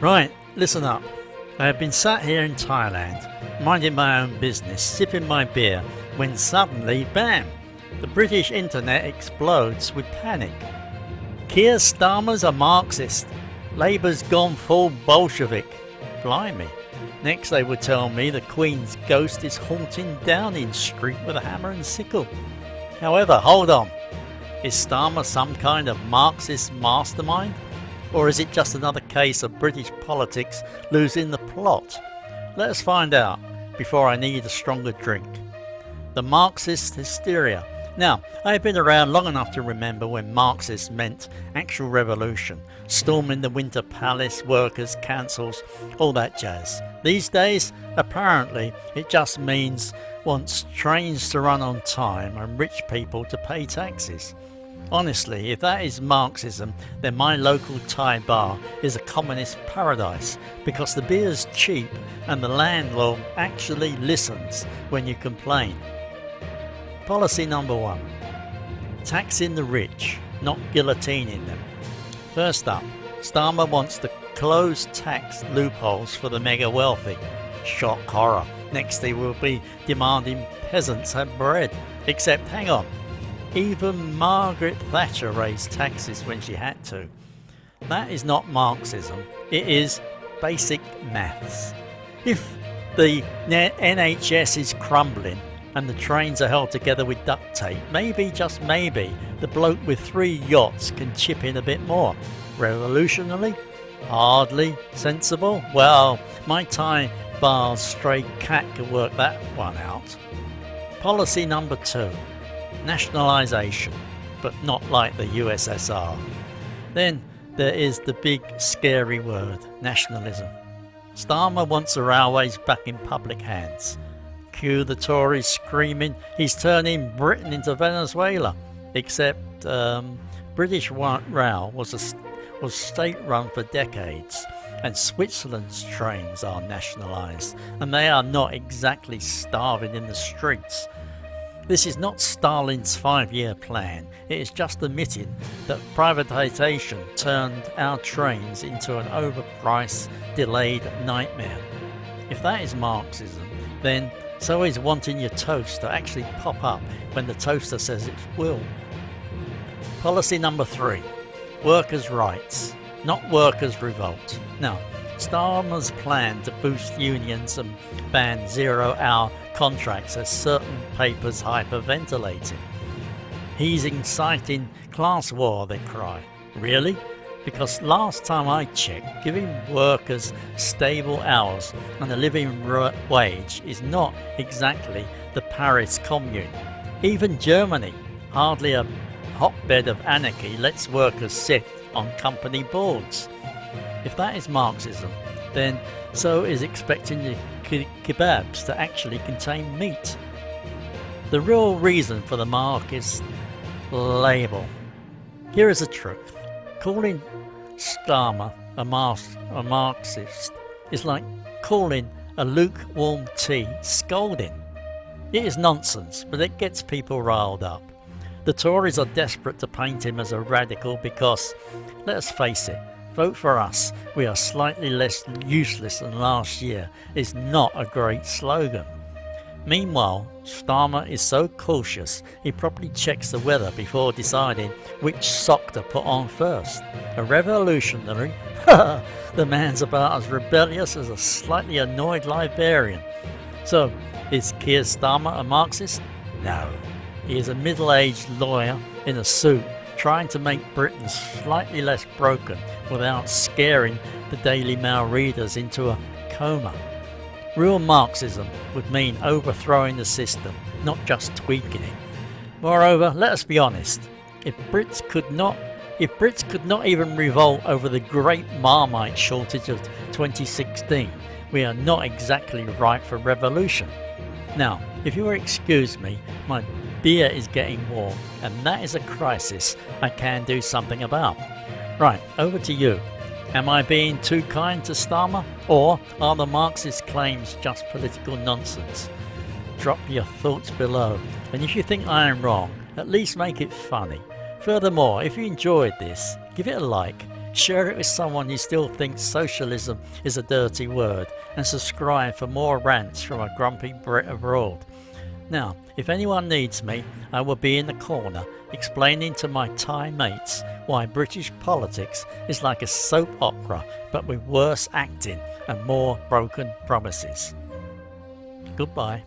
Right, listen up. I have been sat here in Thailand, minding my own business, sipping my beer, when suddenly, bam! The British internet explodes with panic. Keir Starmer's a Marxist. Labour's gone full Bolshevik. Blimey. Next they would tell me the Queen's ghost is haunting Downing Street with a hammer and sickle. However, hold on. Is Starmer some kind of Marxist mastermind? Or is it just another case of British politics losing the plot? Let us find out before I need a stronger drink. The Marxist Hysteria. Now, I have been around long enough to remember when Marxist meant actual revolution, storming the Winter Palace, workers' councils, all that jazz. These days, apparently, it just means wants trains to run on time and rich people to pay taxes. Honestly, if that is Marxism, then my local Thai bar is a communist paradise because the beer's cheap and the landlord actually listens when you complain. Policy number 1. Taxing the rich, not guillotining them. First up, Starmer wants to close tax loopholes for the mega wealthy. Shock horror. Next he will be demanding peasants have bread. Except, hang on, even Margaret Thatcher raised taxes when she had to. That is not Marxism, it is basic maths. If the NHS is crumbling and the trains are held together with duct tape, maybe, just maybe, the bloke with 3 yachts can chip in a bit more. Revolutionary? Hardly. Sensible? Well, my Thai bar's stray cat can work that one out. Policy number 2. Nationalisation, but not like the USSR. Then there is the big scary word, nationalism. Starmer wants the railways back in public hands. Cue the Tories screaming he's turning Britain into Venezuela. Except British Rail was state-run for decades, and Switzerland's trains are nationalised, and they are not exactly starving in the streets. This is not Stalin's 5-year plan. It is just admitting that privatisation turned our trains into an overpriced, delayed nightmare. If that is Marxism, then so is wanting your toast to actually pop up when the toaster says it will. Policy number 3. Workers' rights, not workers' revolt. Now, Starmer's plan to boost unions and ban 0-hour contracts has certain papers hyperventilating. He's inciting class war, they cry. Really? Because last time I checked, giving workers stable hours and a living wage is not exactly the Paris Commune. Even Germany, hardly a hotbed of anarchy, lets workers sit on company boards. If that is Marxism, then so is expecting the kebabs to actually contain meat. The real reason for the Marxist label. Here is the truth. Calling Starmer a Marxist is like calling a lukewarm tea scalding. It is nonsense, but it gets people riled up. The Tories are desperate to paint him as a radical because, let us face it, vote for us, we are slightly less useless than last year is not a great slogan. Meanwhile, Starmer is so cautious he probably checks the weather before deciding which sock to put on first. A revolutionary? The man's about as rebellious as a slightly annoyed librarian. So, is Keir Starmer a Marxist? No. He is a middle-aged lawyer in a suit trying to make Britain slightly less broken without scaring the Daily Mail readers into a coma. Real Marxism would mean overthrowing the system, not just tweaking it. Moreover, let us be honest, if Brits could not even revolt over the great Marmite shortage of 2016, we are not exactly ripe for revolution. Now, if you will excuse me, my beer is getting warm, and that is a crisis I can do something about. Right, over to you. Am I being too kind to Starmer, or are the Marxist claims just political nonsense? Drop your thoughts below, and if you think I am wrong, at least make it funny. Furthermore, if you enjoyed this, give it a like, Share it with someone you still thinks socialism is a dirty word, and subscribe for more rants from a grumpy Brit abroad. Now, if anyone needs me, I will be in the corner explaining to my Thai mates why British politics is like a soap opera but with worse acting and more broken promises. Goodbye.